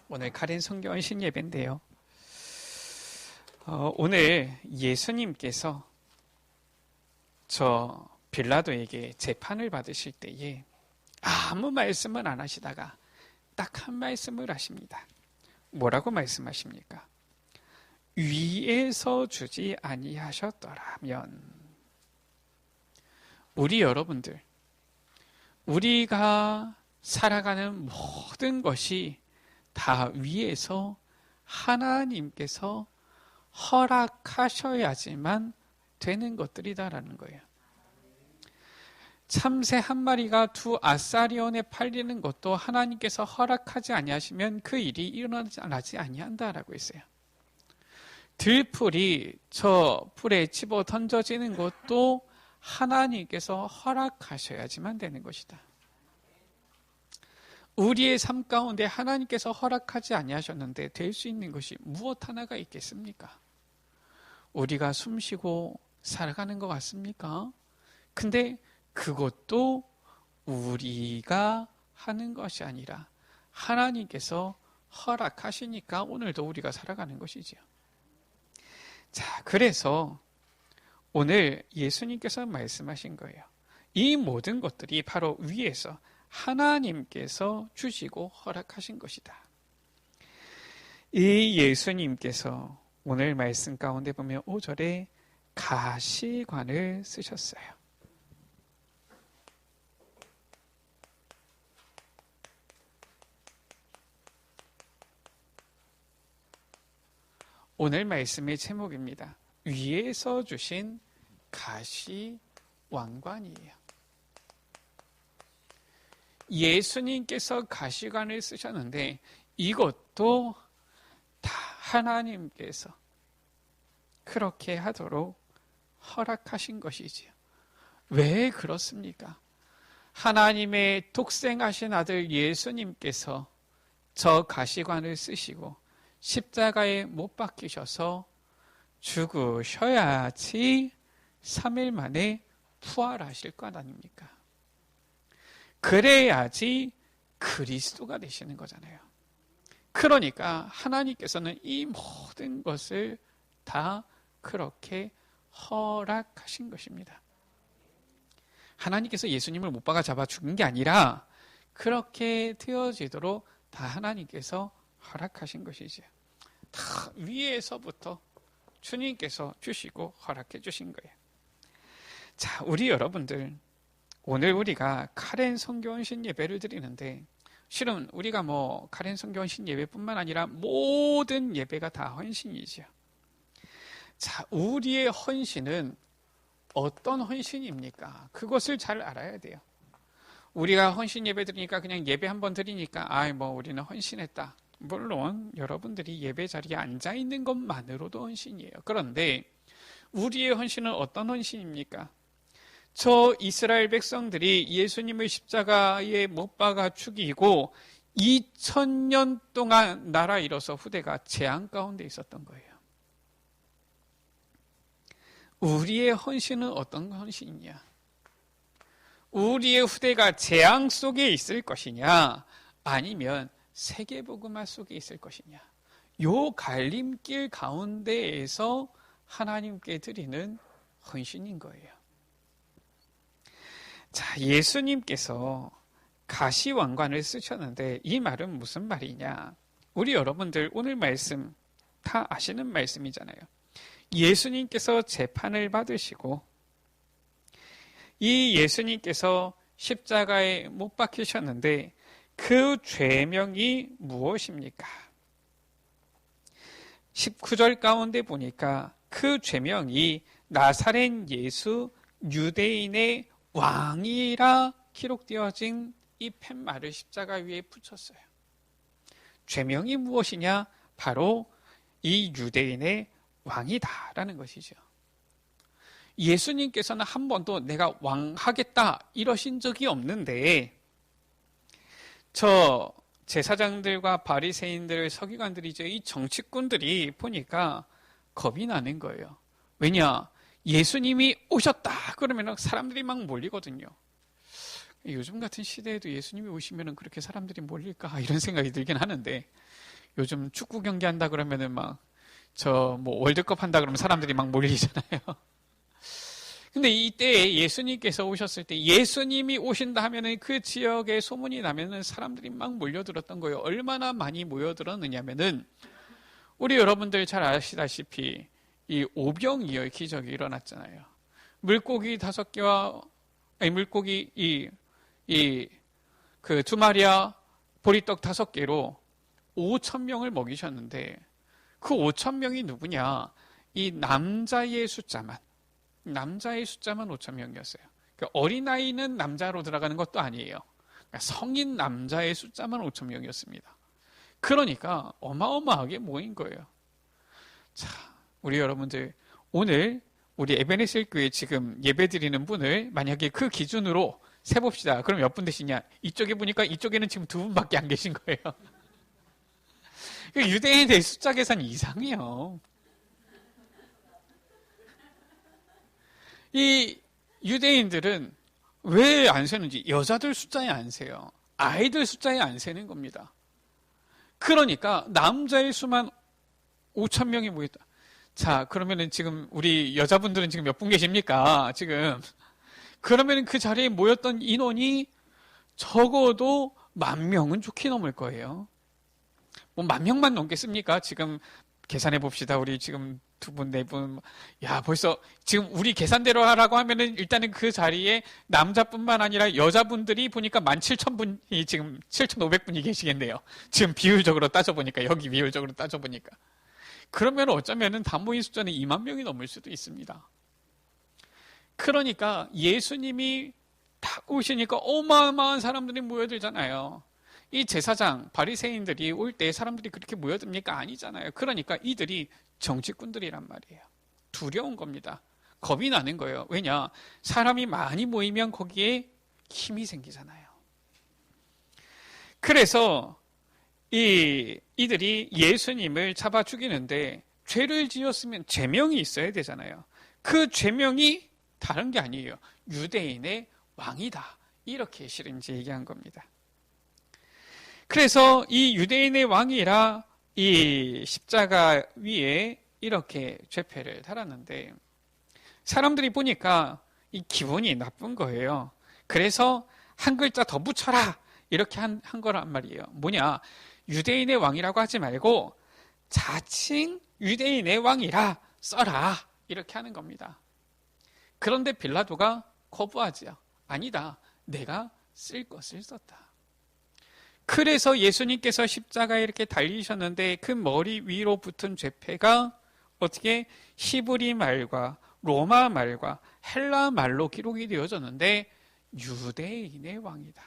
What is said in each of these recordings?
오늘 카렌 성경 신예배인데요. 오늘 예수님께서 저 빌라도에게 재판을 받으실 때에 아무 말씀을 안 하시다가 딱 한 말씀을 하십니다. 뭐라고 말씀하십니까? 위에서 주지 아니하셨더라면. 우리 여러분들, 우리가 살아가는 모든 것이 다 위에서 하나님께서 허락하셔야지만 되는 것들이다라는 거예요. 참새 한 마리가 두 아사리온에 팔리는 것도 하나님께서 허락하지 아니하시면 그 일이 일어나지 아니한다라고 했어요. 들풀이 저 풀에 집어 던져지는 것도 하나님께서 허락하셔야지만 되는 것이다. 우리의 삶 가운데 하나님께서 허락하지 아니하셨는데 될 수 있는 것이 무엇 하나가 있겠습니까? 우리가 숨쉬고 살아가는 것 같습니까? 근데 그것도 우리가 하는 것이 아니라 하나님께서 허락하시니까 오늘도 우리가 살아가는 것이지요. 자, 그래서 오늘 예수님께서 말씀하신 거예요. 이 모든 것들이 바로 위에서 하나님께서 주시고 허락하신 것이다. 이 예수님께서 오늘 말씀 가운데 보면 5절에 가시관을 쓰셨어요. 오늘 말씀의 제목입니다. 위에서 주신 가시왕관이에요. 예수님께서 가시관을 쓰셨는데 이것도 다 하나님께서 그렇게 하도록 허락하신 것이지요. 왜 그렇습니까? 하나님의 독생하신 아들 예수님께서 저 가시관을 쓰시고 십자가에 못 박히셔서 죽으셔야지 3일 만에 부활하실 것 아닙니까? 그래야지 그리스도가 되시는 거잖아요. 그러니까 하나님께서는 이 모든 것을 다 그렇게 허락하신 것입니다. 하나님께서 예수님을 못 박아 잡아 죽인 게 아니라 그렇게 되어지도록 다 하나님께서 허락하신 것이죠. 다 위에서부터 주님께서 주시고 허락해 주신 거예요. 자, 우리 여러분들, 오늘 우리가 카렌 성교헌신 예배를 드리는데 실은 우리가 카렌 성교헌신 예배뿐만 아니라 모든 예배가 다 헌신이죠. 자, 우리의 헌신은 어떤 헌신입니까? 그것을 잘 알아야 돼요. 우리가 헌신 예배 드리니까 그냥 예배 한번 드리니까 우리는 헌신했다. 물론 여러분들이 예배 자리에 앉아 있는 것만으로도 헌신이에요. 그런데 우리의 헌신은 어떤 헌신입니까? 저 이스라엘 백성들이 예수님을 십자가에 못 박아 죽이고 2000년 동안 나라 잃어서 후대가 재앙 가운데 있었던 거예요. 우리의 헌신은 어떤 헌신이냐? 우리의 후대가 재앙 속에 있을 것이냐? 아니면 세계복음화 속에 있을 것이냐? 요 갈림길 가운데에서 하나님께 드리는 헌신인 거예요. 자, 예수님께서 가시왕관을 쓰셨는데 이 말은 무슨 말이냐? 우리 여러분들 오늘 말씀 다 아시는 말씀이잖아요. 예수님께서 재판을 받으시고 이 예수님께서 십자가에 못 박히셨는데 그 죄명이 무엇입니까? 19절 가운데 보니까 그 죄명이 나사렛 예수 유대인의 왕이라 기록되어진 이 팻말을 십자가 위에 붙였어요. 죄명이 무엇이냐? 바로 이 유대인의 왕이다라는 것이죠. 예수님께서는 한 번도 내가 왕하겠다 이러신 적이 없는데 저 제사장들과 바리새인들, 서기관들이죠. 이 정치꾼들이 보니까 겁이 나는 거예요. 왜냐? 예수님이 오셨다 그러면 사람들이 막 몰리거든요. 요즘 같은 시대에도 예수님이 오시면 그렇게 사람들이 몰릴까 이런 생각이 들긴 하는데 요즘 축구 경기 한다 그러면은 막 저 뭐 월드컵 한다 그러면 사람들이 막 몰리잖아요. 근데 이때 예수님께서 오셨을 때 예수님이 오신다 하면은 그 지역에 소문이 나면은 사람들이 막 몰려들었던 거예요. 얼마나 많이 모여들었느냐면은 우리 여러분들 잘 아시다시피 이 오병이어의 기적이 일어났잖아요. 물고기 5개와 물고기 그 2마리와 보리떡 5개로 5,000명을 먹이셨는데 그 5,000명이 누구냐? 이 남자의 숫자만 5,000명이었어요. 그러니까 어린아이는 남자로 들어가는 것도 아니에요. 그러니까 성인 남자의 숫자만 5,000명이었습니다. 그러니까 어마어마하게 모인 거예요. 자, 우리 여러분들 오늘 우리 에베네셀 교회 지금 예배 드리는 분을 만약에 그 기준으로 세봅시다. 그럼 몇 분 되시냐? 이쪽에 보니까 이쪽에는 지금 2분밖에 안 계신 거예요. 유대인의 숫자 계산이 이상해요. 이 유대인들은 왜 안 세는지 여자들 숫자에 안 세요. 아이들 숫자에 안 세는 겁니다. 그러니까 남자의 수만 5,000명이 모였다. 자, 그러면은 지금 우리 여자분들은 지금 몇 분 계십니까? 지금. 그러면은 그 자리에 모였던 인원이 적어도 10,000명은 좋게 넘을 거예요. 뭐 10,000명만 넘겠습니까? 지금 계산해 봅시다. 우리 지금 2분, 4분. 야, 벌써 지금 우리 계산대로 하라고 하면은 일단은 그 자리에 남자뿐만 아니라 여자분들이 보니까 17,000분이 지금 7,500분이 계시겠네요. 지금 비율적으로 따져보니까, 여기 비율적으로 따져보니까. 그러면 어쩌면은 단모인 숫자는 20,000명이 넘을 수도 있습니다. 그러니까 예수님이 딱 오시니까 어마어마한 사람들이 모여들잖아요. 이 제사장, 바리새인들이 올 때 사람들이 그렇게 모여듭니까? 아니잖아요. 그러니까 이들이 정치꾼들이란 말이에요. 두려운 겁니다. 겁이 나는 거예요. 왜냐? 사람이 많이 모이면 거기에 힘이 생기잖아요. 그래서 이들이 예수님을 잡아 죽이는데 죄를 지었으면 죄명이 있어야 되잖아요. 그 죄명이 다른 게 아니에요. 유대인의 왕이다. 이렇게 실은 이제 얘기한 겁니다. 그래서 이 유대인의 왕이라 이 십자가 위에 이렇게 죄패를 달았는데 사람들이 보니까 이 기분이 나쁜 거예요. 그래서 한 글자 더 붙여라 이렇게 한 거란 말이에요. 뭐냐? 유대인의 왕이라고 하지 말고 자칭 유대인의 왕이라 써라 이렇게 하는 겁니다. 그런데 빌라도가 거부하지요. 아니다. 내가 쓸 것을 썼다. 그래서 예수님께서 십자가에 이렇게 달리셨는데 그 머리 위로 붙은 죄패가 어떻게 히브리 말과 로마 말과 헬라 말로 기록이 되어졌는데 유대인의 왕이다.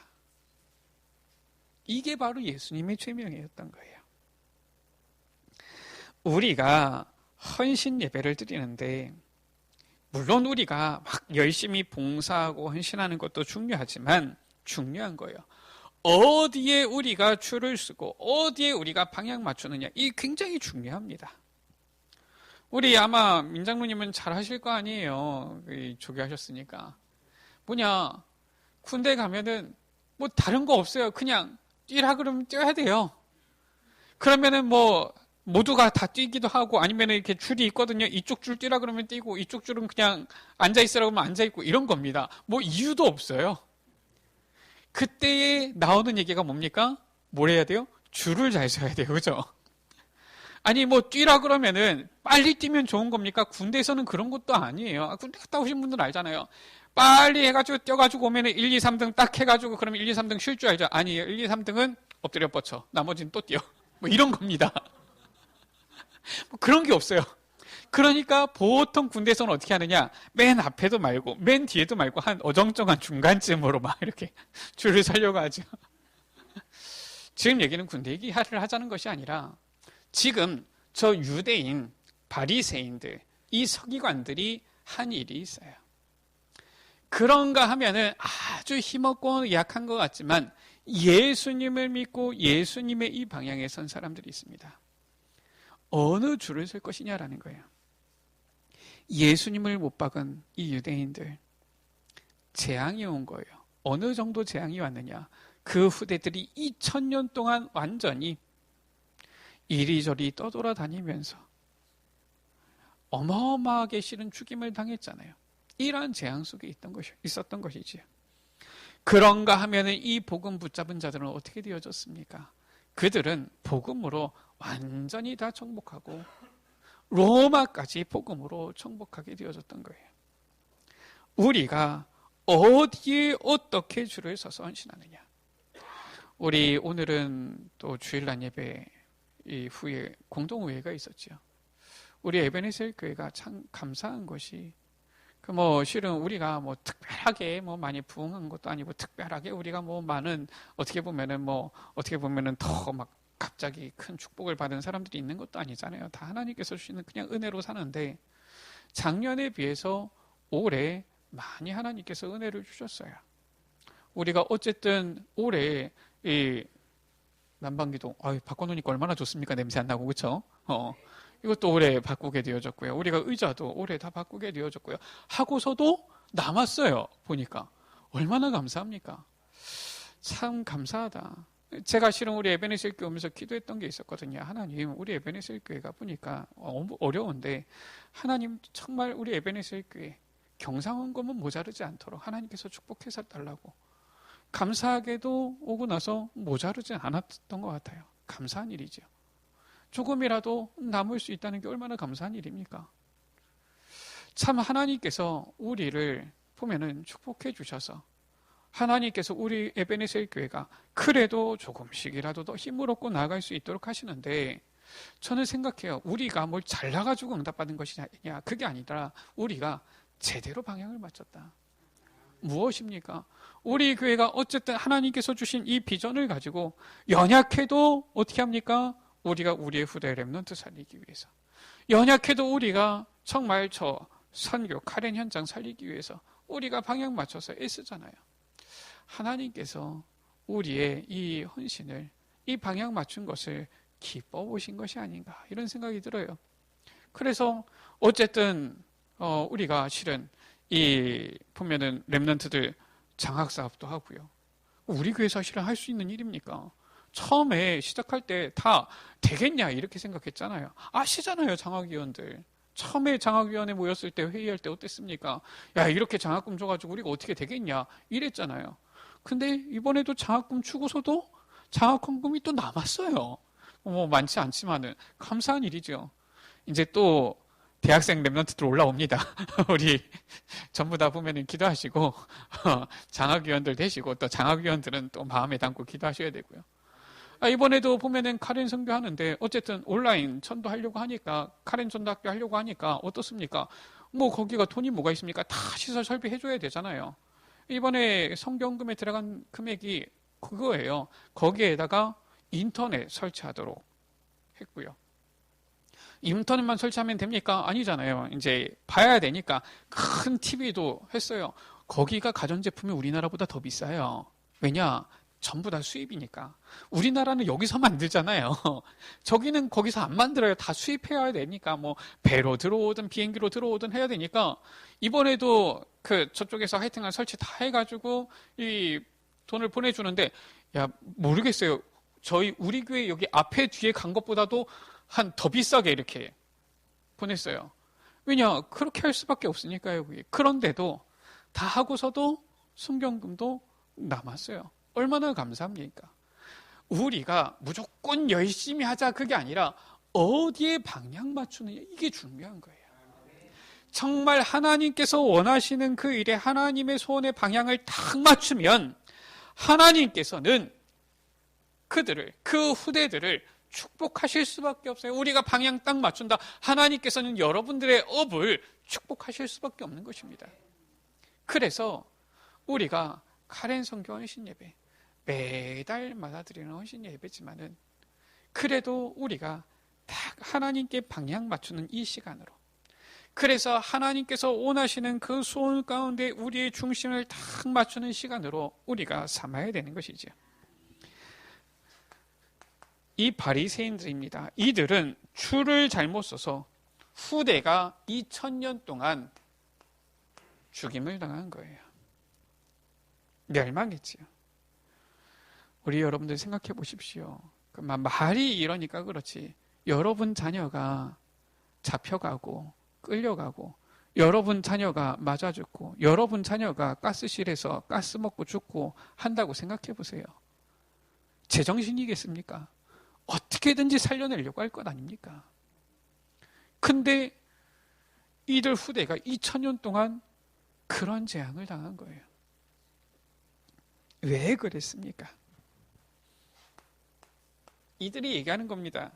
이게 바로 예수님의 죄명이었던 거예요. 우리가 헌신 예배를 드리는데 물론 우리가 막 열심히 봉사하고 헌신하는 것도 중요하지만 중요한 거예요. 어디에 우리가 줄을 서고 어디에 우리가 방향 맞추느냐 이 굉장히 중요합니다. 우리 아마 민장로님은 잘 하실 거 아니에요. 조교하셨으니까. 뭐냐 군대 가면은 뭐 다른 거 없어요. 그냥 뛰라 그러면 뛰어야 돼요. 그러면은 뭐 모두가 다 뛰기도 하고 아니면 이렇게 줄이 있거든요. 이쪽 줄 뛰라 그러면 뛰고 이쪽 줄은 그냥 앉아있으라고 하면 앉아있고 이런 겁니다. 뭐 이유도 없어요. 그때에 나오는 얘기가 뭡니까? 뭘 해야 돼요? 줄을 잘 서야 돼요. 그죠? 아니 뭐 뛰라 그러면은 빨리 뛰면 좋은 겁니까? 군대에서는 그런 것도 아니에요. 군대 갔다 오신 분들은 알잖아요. 빨리 해가지고 뛰어가지고 오면은 1, 2, 3등 딱 해가지고 그러면 1, 2, 3등 쉴 줄 알죠? 아니에요. 1, 2, 3등은 엎드려 뻗쳐. 나머지는 또 뛰어. 뭐 이런 겁니다. 뭐 그런 게 없어요. 그러니까 보통 군대에서는 어떻게 하느냐? 맨 앞에도 말고 맨 뒤에도 말고 한 어정쩡한 중간쯤으로 막 이렇게 줄을 서려고 하죠. 지금 얘기는 군대 얘기를 하자는 것이 아니라 지금 저 유대인 바리새인들 이 서기관들이 한 일이 있어요. 그런가 하면은 아주 힘없고 약한 것 같지만 예수님을 믿고 예수님의 이 방향에 선 사람들이 있습니다. 어느 줄을 설 것이냐라는 거예요. 예수님을 못 박은 이 유대인들 재앙이 온 거예요. 어느 정도 재앙이 왔느냐? 그 후대들이 2000년 동안 완전히 이리저리 떠돌아다니면서 어마어마하게 싫은 죽임을 당했잖아요. 이러한 재앙 속에 있었던 것이지요. 그런가 하면은 이 복음 붙잡은 자들은 어떻게 되어졌습니까? 그들은 복음으로 완전히 다 정복하고 로마까지 복음으로 정복하게 되어졌던 거예요. 우리가 어디에 어떻게 줄을 서서 헌신하느냐. 우리 오늘은 또 주일날 예배 이후에 공동의회가 있었죠. 우리 에베네셀 교회가 참 감사한 것이 실은 우리가 특별하게 많이 부흥한 것도 아니고 특별하게 우리가 많은 어떻게 보면은 더 막 갑자기 큰 축복을 받은 사람들이 있는 것도 아니잖아요. 다 하나님께서 주시는 그냥 은혜로 사는데 작년에 비해서 올해 많이 하나님께서 은혜를 주셨어요. 우리가 어쨌든 올해 이 난방기도 바꿔놓으니까 얼마나 좋습니까? 냄새 안 나고 그렇죠? 이것도 올해 바꾸게 되어졌고요. 우리가 의자도 올해 다 바꾸게 되어졌고요. 하고서도 남았어요. 보니까 얼마나 감사합니까? 참 감사하다. 제가 실은 우리 에베네셀 교회 오면서 기도했던 게 있었거든요. 하나님, 우리 에베네셀 교회가 보니까 어려운데 하나님 정말 우리 에베네셀 교회 경상원금은 모자르지 않도록 하나님께서 축복해서 달라고. 감사하게도 오고 나서 모자르지 않았던 것 같아요. 감사한 일이죠. 조금이라도 남을 수 있다는 게 얼마나 감사한 일입니까? 참 하나님께서 우리를 보면은 축복해 주셔서 하나님께서 우리 에베네셀 교회가 그래도 조금씩이라도 더 힘을 얻고 나아갈 수 있도록 하시는데 저는 생각해요. 우리가 뭘 잘나가지고 응답받은 것이냐 그게 아니라 우리가 제대로 방향을 맞췄다. 무엇입니까? 우리 교회가 어쨌든 하나님께서 주신 이 비전을 가지고 연약해도 어떻게 합니까? 우리가 우리의 후대 렘넌트 살리기 위해서 연약해도 우리가 정말 저 선교 카렌 현장 살리기 위해서 우리가 방향 맞춰서 애쓰잖아요. 하나님께서 우리의 이 헌신을 이 방향 맞춘 것을 기뻐 보신 것이 아닌가 이런 생각이 들어요. 그래서 어쨌든 우리가 실은 이 보면은 렘넌트들 장학 사업도 하고요. 우리 교회 사실은 할 수 있는 일입니까? 처음에 시작할 때 다 되겠냐 이렇게 생각했잖아요. 아시잖아요, 장학위원들. 처음에 장학위원회 모였을 때 회의할 때 어땠습니까? 야, 이렇게 장학금 줘가지고 우리가 어떻게 되겠냐 이랬잖아요. 근데 이번에도 장학금 주고서도 장학금이 또 남았어요. 많지 않지만은 감사한 일이죠. 이제 또 대학생 랩런트들 올라옵니다. 우리 전부 다 보면은 기도하시고 장학위원들 되시고 또 장학위원들은 또 마음에 담고 기도하셔야 되고요. 이번에도 보면은 카렌 선교 하는데 어쨌든 온라인 전도하려고 하니까 카렌 전도학교 하려고 하니까 어떻습니까? 거기가 돈이 뭐가 있습니까? 다 시설 설비해줘야 되잖아요. 이번에 성경금에 들어간 금액이 그거예요. 거기에다가 인터넷 설치하도록 했고요. 인터넷만 설치하면 됩니까? 아니잖아요. 이제 봐야 되니까 큰 TV도 했어요. 거기가 가전제품이 우리나라보다 더 비싸요. 왜냐? 전부 다 수입이니까. 우리나라는 여기서 만들잖아요. 저기는 거기서 안 만들어요. 다 수입해야 되니까 배로 들어오든 비행기로 들어오든 해야 되니까 이번에도 저쪽에서 하여튼간 설치 다 해가지고 이 돈을 보내주는데 모르겠어요. 우리 교회 여기 앞에 뒤에 간 것보다도 한 더 비싸게 이렇게 보냈어요. 왜냐? 그렇게 할 수밖에 없으니까요. 그런데도 다 하고서도 순경금도 남았어요. 얼마나 감사합니까? 우리가 무조건 열심히 하자 그게 아니라 어디에 방향 맞추느냐 이게 중요한 거예요. 정말 하나님께서 원하시는 그 일에 하나님의 소원의 방향을 딱 맞추면 하나님께서는 그 후대들을 축복하실 수밖에 없어요. 우리가 방향 딱 맞춘다. 하나님께서는 여러분들의 업을 축복하실 수밖에 없는 것입니다. 그래서 우리가 카렌 선교 헌신 예배 매달마다 드리는 헌신 예배지만은 그래도 우리가 딱 하나님께 방향 맞추는 이 시간으로 그래서 하나님께서 원하시는 그 소원 가운데 우리의 중심을 딱 맞추는 시간으로 우리가 삼아야 되는 것이죠. 이 바리새인들입니다. 이들은 줄을 잘못 서서 후대가 2000년 동안 죽임을 당한 거예요. 멸망했지요. 우리 여러분들 생각해 보십시오. 말이 이러니까 그렇지. 여러분 자녀가 잡혀가고 끌려가고 여러분 자녀가 맞아 죽고 여러분 자녀가 가스실에서 가스 먹고 죽고 한다고 생각해 보세요. 제정신이겠습니까? 어떻게든지 살려내려고 할 것 아닙니까? 근데 이들 후대가 2000년 동안 그런 재앙을 당한 거예요. 왜 그랬습니까? 이들이 얘기하는 겁니다.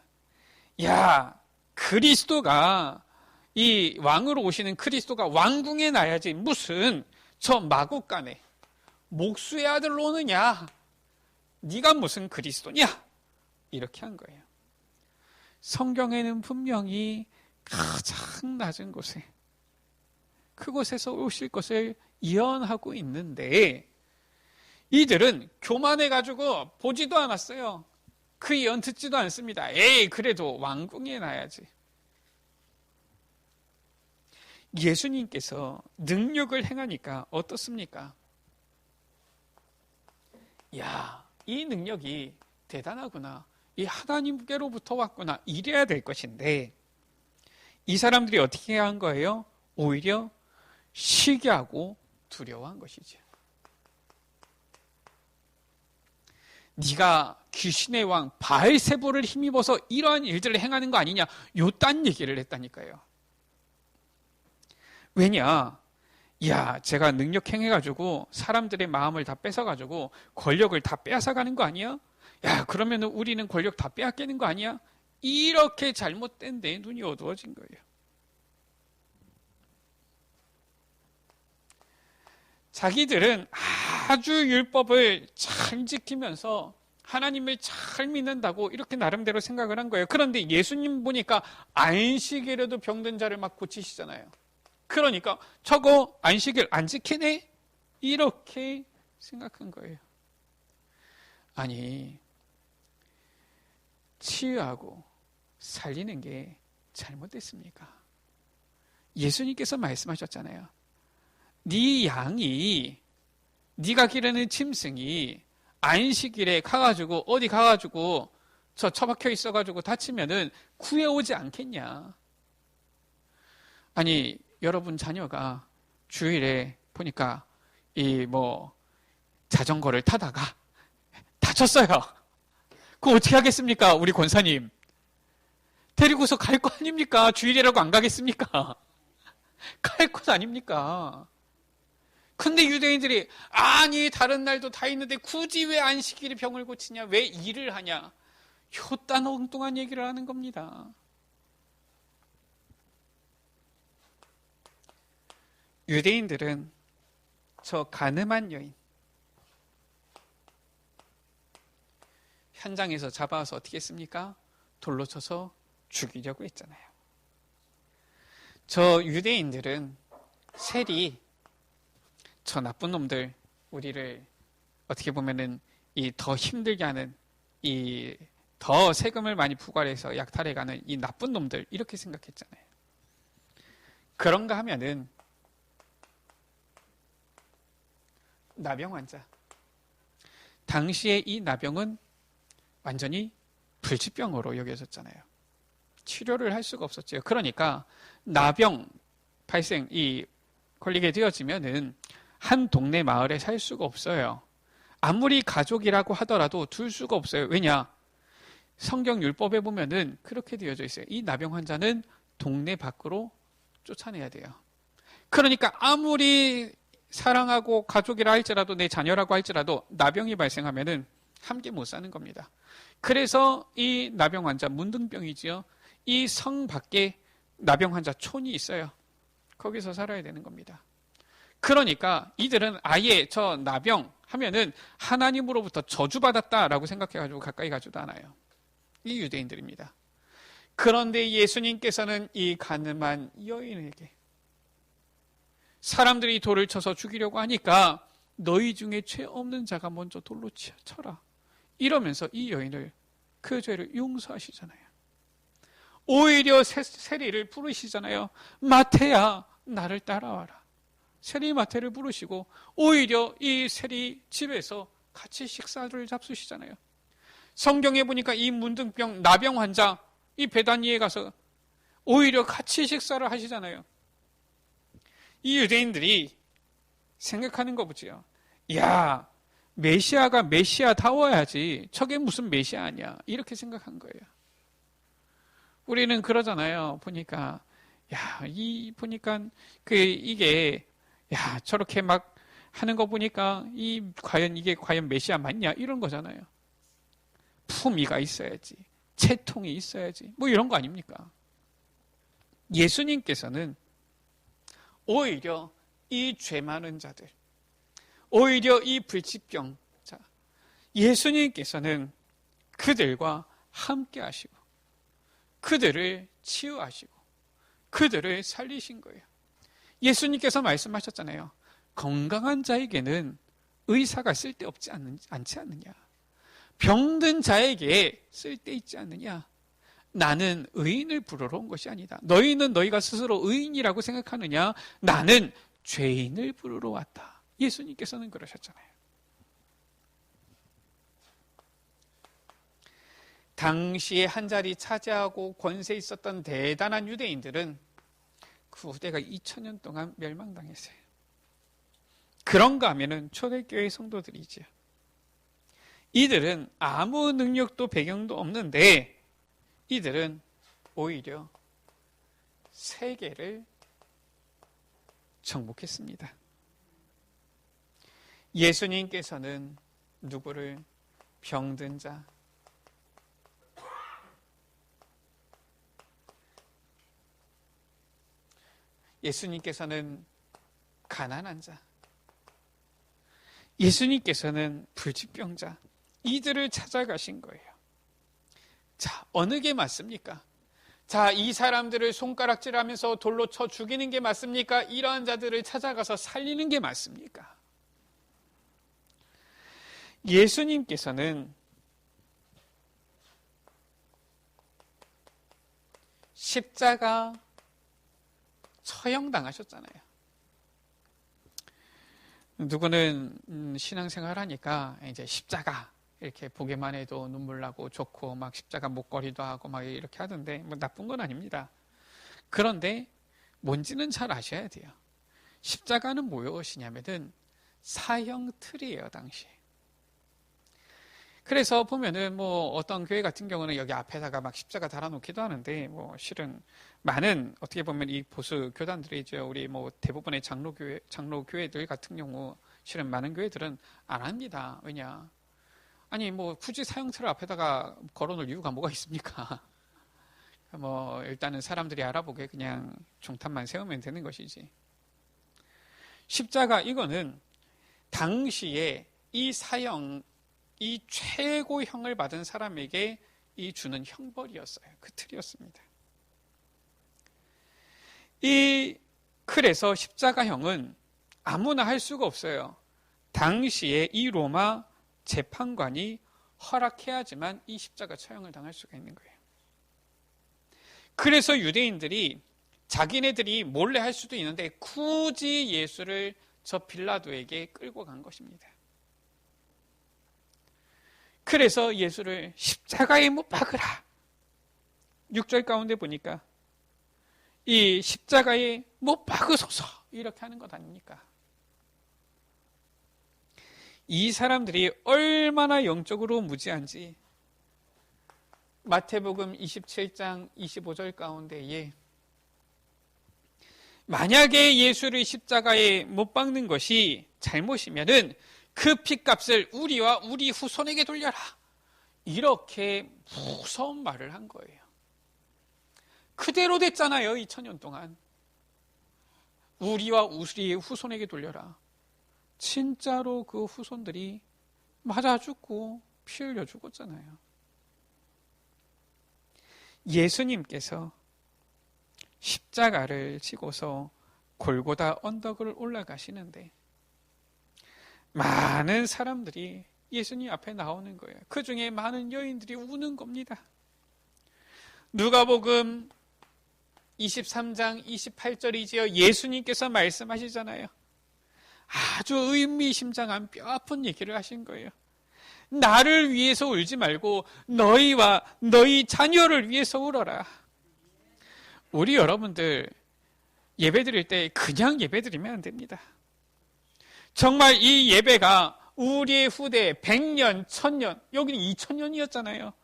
야, 그리스도가 이 왕으로 오시는 그리스도가 왕궁에 나야지 무슨 저 마국간에 목수의 아들로 오느냐? 네가 무슨 그리스도냐? 이렇게 한 거예요. 성경에는 분명히 가장 낮은 곳에 그곳에서 오실 것을 예언하고 있는데 이들은 교만해가지고 보지도 않았어요. 그 예언 듣지도 않습니다. 에이, 그래도 왕궁에 나야지. 예수님께서 능력을 행하니까 어떻습니까? 야, 이 능력이 대단하구나. 이 하나님께로부터 왔구나. 이래야 될 것인데 이 사람들이 어떻게 한 거예요? 오히려 시기하고 두려워한 것이죠. 네가 귀신의 왕 바알세불을 힘입어서 이러한 일들을 행하는 거 아니냐, 요딴 얘기를 했다니까요. 왜냐? 야, 제가 능력 행해가지고 사람들의 마음을 다 뺏어가지고 권력을 다 빼앗아가는 거 아니야? 야, 그러면 우리는 권력 다 빼앗기는 거 아니야? 이렇게 잘못된 데 눈이 어두워진 거예요. 자기들은 아주 율법을 잘 지키면서 하나님을 잘 믿는다고 이렇게 나름대로 생각을 한 거예요. 그런데 예수님 보니까 안식일에도 병든 자를 막 고치시잖아요. 그러니까 저거 안식일 안 지키네? 이렇게 생각한 거예요. 아니, 치유하고 살리는 게 잘못됐습니까? 예수님께서 말씀하셨잖아요. 네 양이, 네가 기르는 짐승이 안식일에 가가지고 어디 가가지고 저 처박혀 있어가지고 다치면은 구해오지 않겠냐? 아니, 여러분 자녀가 주일에 보니까 자전거를 타다가 다쳤어요. 그거 어떻게 하겠습니까? 우리 권사님. 데리고서 갈 거 아닙니까? 주일이라고 안 가겠습니까? 갈 것 아닙니까? 근데 유대인들이 아니 다른 날도 다 있는데 굳이 왜 안식일에 병을 고치냐? 왜 일을 하냐? 요딴 엉뚱한 얘기를 하는 겁니다. 유대인들은 저 가늠한 여인 현장에서 잡아와서 어떻게 했습니까? 돌로 쳐서 죽이려고 했잖아요. 저 유대인들은 세리, 저 나쁜 놈들, 우리를 어떻게 보면은 이 더 힘들게 하는, 이 더 세금을 많이 부과해서 약탈해가는 이 나쁜 놈들, 이렇게 생각했잖아요. 그런가 하면은 나병 환자, 당시에 이 나병은 완전히 불치병으로 여겨졌잖아요. 치료를 할 수가 없었죠. 그러니까 나병 발생이 걸리게 되어지면은 한 동네 마을에 살 수가 없어요. 아무리 가족이라고 하더라도 둘 수가 없어요. 왜냐? 성경 율법에 보면은 그렇게 되어져 있어요. 이 나병 환자는 동네 밖으로 쫓아내야 돼요. 그러니까 아무리 사랑하고 가족이라 할지라도 내 자녀라고 할지라도 나병이 발생하면은 함께 못 사는 겁니다. 그래서 이 나병 환자, 문둥병이지요. 이 성 밖에 나병 환자 촌이 있어요. 거기서 살아야 되는 겁니다. 그러니까 이들은 아예 저 나병 하면은 하나님으로부터 저주받았다라고 생각해가지고 가까이 가지도 않아요. 이 유대인들입니다. 그런데 예수님께서는 이 가늠한 여인에게 사람들이 돌을 쳐서 죽이려고 하니까 너희 중에 죄 없는 자가 먼저 돌로 쳐라. 이러면서 이 여인을 그 죄를 용서하시잖아요. 오히려 세리를 부르시잖아요. 마태야, 나를 따라와라. 세리 마태를 부르시고 오히려 이 세리 집에서 같이 식사를 잡수시잖아요. 성경에 보니까 이 문둥병, 나병 환자, 이 베다니에 가서 오히려 같이 식사를 하시잖아요. 이 유대인들이 생각하는 거 보지요. 야, 메시아가 메시아다워야지. 저게 무슨 메시아냐. 이렇게 생각한 거예요. 우리는 그러잖아요. 보니까, 보니까, 이게, 저렇게 막 하는 거 보니까, 이게 과연 메시아 맞냐? 이런 거잖아요. 품위가 있어야지. 채통이 있어야지. 뭐 이런 거 아닙니까? 예수님께서는 오히려 이 죄 많은 자들, 오히려 이 불치병자, 예수님께서는 그들과 함께 하시고 그들을 치유하시고 그들을 살리신 거예요. 예수님께서 말씀하셨잖아요. 건강한 자에게는 의사가 쓸데없지 않지 않느냐. 병든 자에게 쓸데있지 않느냐. 나는 의인을 부르러 온 것이 아니다. 너희는 너희가 스스로 의인이라고 생각하느냐. 나는 죄인을 부르러 왔다. 예수님께서는 그러셨잖아요. 당시에 한 자리 차지하고 권세 있었던 대단한 유대인들은 그 후대가 2000년 동안 멸망당했어요. 그런가 하면은 초대교회 성도들이죠. 이들은 아무 능력도 배경도 없는데 이들은 오히려 세계를 정복했습니다. 예수님께서는 누구를? 병든 자, 예수님께서는 가난한 자, 예수님께서는 불치병자, 이들을 찾아가신 거예요. 자, 어느 게 맞습니까? 자, 이 사람들을 손가락질하면서 돌로 쳐 죽이는 게 맞습니까? 이러한 자들을 찾아가서 살리는 게 맞습니까? 예수님께서는 십자가 처형당하셨잖아요. 누구는 신앙생활 하니까 이제 십자가 이렇게 보기만 해도 눈물 나고 좋고 막 십자가 목걸이도 하고 막 이렇게 하던데 뭐 나쁜 건 아닙니다. 그런데 뭔지는 잘 아셔야 돼요. 십자가는 무엇이냐면은 사형 틀이에요, 당시에. 그래서 보면은 뭐 어떤 교회 같은 경우는 여기 앞에다가 막 십자가 달아놓기도 하는데 뭐 실은 많은 어떻게 보면 이 보수 교단들이죠. 우리 뭐 대부분의 장로교회들 같은 경우 실은 많은 교회들은 안 합니다. 왜냐? 아니 뭐 굳이 사형틀 앞에다가 걸어놓을 이유가 뭐가 있습니까? 뭐 일단은 사람들이 알아보게 그냥 종탑만 세우면 되는 것이지. 십자가 이거는 당시에 이 사형, 이 최고형을 받은 사람에게 이 주는 형벌이었어요. 그 틀이었습니다. 그래서 십자가형은 아무나 할 수가 없어요. 당시에 이 로마 재판관이 허락해야지만 이 십자가 처형을 당할 수가 있는 거예요. 그래서 유대인들이 자기네들이 몰래 할 수도 있는데 굳이 예수를 저 빌라도에게 끌고 간 것입니다. 그래서 예수를 십자가에 못 박으라. 6절 가운데 보니까 이 십자가에 못 박으소서 이렇게 하는 것 아닙니까? 이 사람들이 얼마나 영적으로 무지한지 마태복음 27장 25절 가운데에 만약에 예수를 십자가에 못 박는 것이 잘못이면은 그 핏값을 우리와 우리 후손에게 돌려라. 이렇게 무서운 말을 한 거예요. 그대로 됐잖아요. 2000년 동안. 우리와 우리의 후손에게 돌려라. 진짜로 그 후손들이 맞아 죽고 피 흘려 죽었잖아요. 예수님께서 십자가를 지고서 골고다 언덕을 올라가시는데 많은 사람들이 예수님 앞에 나오는 거예요. 그 중에 많은 여인들이 우는 겁니다. 누가복음 23장 28절이지요. 예수님께서 말씀하시잖아요. 아주 의미심장한 뼈아픈 얘기를 하신 거예요. 나를 위해서 울지 말고 너희와 너희 자녀를 위해서 울어라. 우리 여러분들 예배 드릴 때 그냥 예배 드리면 안 됩니다. 정말 이 예배가 우리의 후대 100년, 1000년, 여기는 2000년이었잖아요.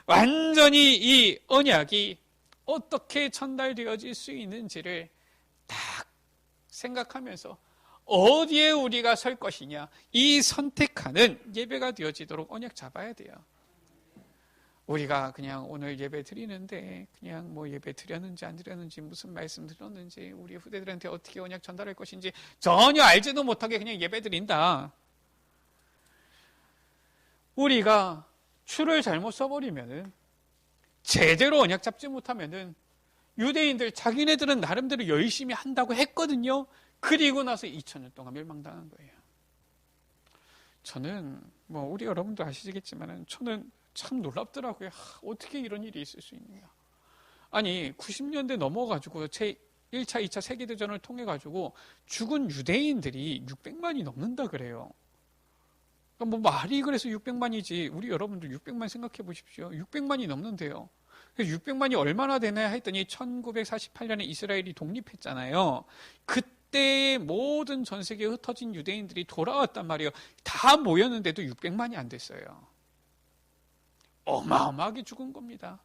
완전히 이 언약이 어떻게 전달되어질 수 있는지를 딱 생각하면서 어디에 우리가 설 것이냐, 이 선택하는 예배가 되어지도록 언약 잡아야 돼요. 우리가 그냥 오늘 예배 드리는데 그냥 뭐 예배 드렸는지 안 드렸는지 무슨 말씀 드렸는지 우리 후대들한테 어떻게 언약 전달할 것인지 전혀 알지도 못하게 그냥 예배 드린다. 우리가 추를 잘못 써버리면은, 제대로 언약 잡지 못하면은 유대인들 자기네들은 나름대로 열심히 한다고 했거든요. 그리고 나서 2000년 동안 멸망당한 거예요. 저는 뭐 우리 여러분도 아시겠지만은 저는 참 놀랍더라고요. 어떻게 이런 일이 있을 수 있느냐. 아니 90년대 넘어가지고 제 1차, 2차 세계대전을 통해가지고 죽은 유대인들이 600만이 넘는다 그래요. 그러니까 뭐 말이 그래서 600만이지 우리 여러분들 600만 생각해 보십시오. 600만이 넘는데요. 600만이 얼마나 되나 했더니 1948년에 이스라엘이 독립했잖아요. 그때 모든 전 세계에 흩어진 유대인들이 돌아왔단 말이에요. 다 모였는데도 600만이 안 됐어요. 어마어마하게 죽은 겁니다.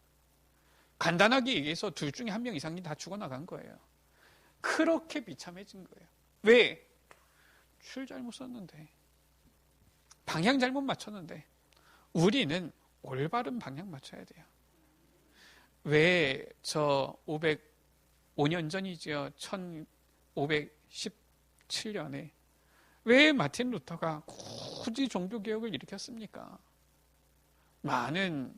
간단하게 얘기해서 둘 중에 한 명 이상이 다 죽어나간 거예요. 그렇게 비참해진 거예요. 왜? 줄 잘못 썼는데, 방향 잘못 맞췄는데. 우리는 올바른 방향 맞춰야 돼요. 왜 저 505년 전이죠. 1517년에 왜 마틴 루터가 굳이 종교개혁을 일으켰습니까? 많은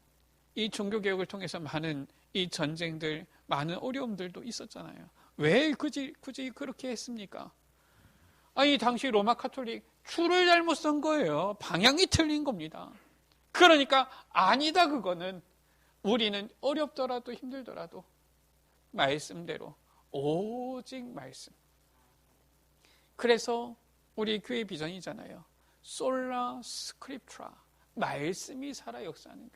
이 종교개혁을 통해서 많은 이 전쟁들, 많은 어려움들도 있었잖아요. 왜 굳이 그렇게 했습니까? 아니 당시 로마 카톨릭 줄을 잘못 쓴 거예요. 방향이 틀린 겁니다. 그러니까 아니다 그거는. 우리는 어렵더라도 힘들더라도 말씀대로 오직 말씀. 그래서 우리 교회 비전이잖아요. 솔라 스크립트라. 말씀이 살아 역사하는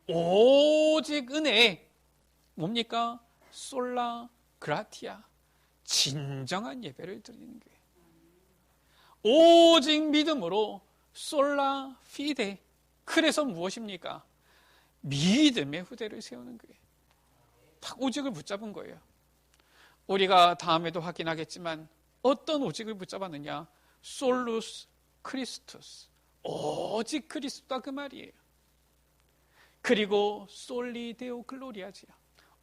거예요. 오직 은혜. 뭡니까? 솔라 그라티아. 진정한 예배를 드리는 거예요. 오직 믿음으로 솔라 피데. 그래서 무엇입니까? 믿음의 후대를 세우는 거예요. 딱 오직을 붙잡은 거예요. 우리가 다음에도 확인하겠지만 어떤 오직을 붙잡았느냐? 솔루스 크리스투스. 오직 그리스도다 그 말이에요. 그리고 솔리 데오 글로리아지야.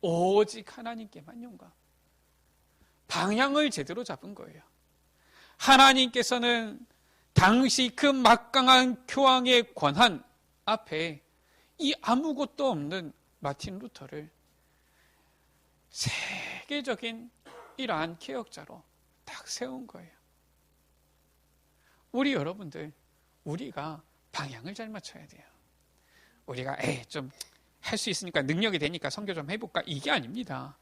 오직 하나님께만 영광. 방향을 제대로 잡은 거예요. 하나님께서는 당시 그 막강한 교황의 권한 앞에 이 아무것도 없는 마틴 루터를 세계적인 이러한 개혁자로 딱 세운 거예요. 우리 여러분들, 우리가 방향을 잘 맞춰야 돼요. 우리가 좀 할 수 있으니까 능력이 되니까 선교 좀 해볼까? 이게 아닙니다.